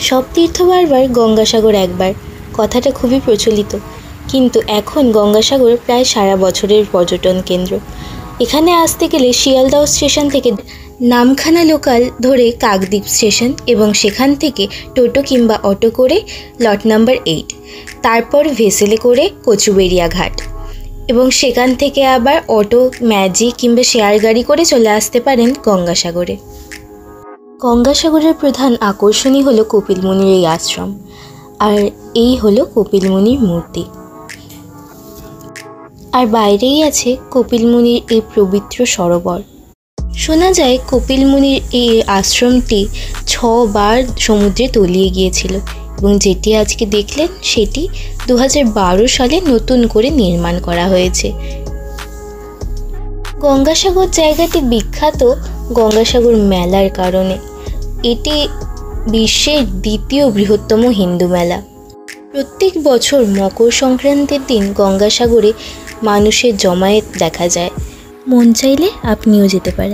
সব তীর্থ বারবার গঙ্গাসাগর একবার কথাটা খুবই প্রচলিত, কিন্তু এখন গঙ্গাসাগর প্রায় সারা বছরের পর্যটন কেন্দ্র। এখানে আসতে গেলে শিয়ালদহ স্টেশন থেকে নামখানা লোকাল ধরে কাকদ্বীপ স্টেশন এবং সেখান থেকে টোটো কিংবা অটো করে লট নাম্বার 8, তারপর ভেসেলে করে কচুবেড়িয়া ঘাট এবং সেখান থেকে আবার অটো, ম্যাজিক কিংবা শেয়ার গাড়ি করে চলে আসতে পারেন গঙ্গাসাগরে। গঙ্গাসাগরের প্রধান আকর্ষণই হলো কপিল মুনির এই আশ্রম, আর এই হলো কপিল মুনির মূর্তি। আর বাইরেই আছে কপিল মুনির এই পবিত্র সরোবর। শোনা যায় কপিল মুনির এই আশ্রমটি 6 বার সমুদ্রে তলিয়ে গিয়েছিল এবং যেটি আজকে দেখলেন সেটি 2012 সালে নতুন করে নির্মাণ করা হয়েছে। গঙ্গাসাগর জায়গাটি বিখ্যাত গঙ্গাসাগর মেলার কারণে। এটি বিশ্বের 2য় বৃহত্তম হিন্দু মেলা। প্রত্যেক বছর মকর সংক্রান্তির দিন গঙ্গাসাগরে মানুষের জমায়েত দেখা যায়। মন চাইলে আপনিও যেতে পারেন।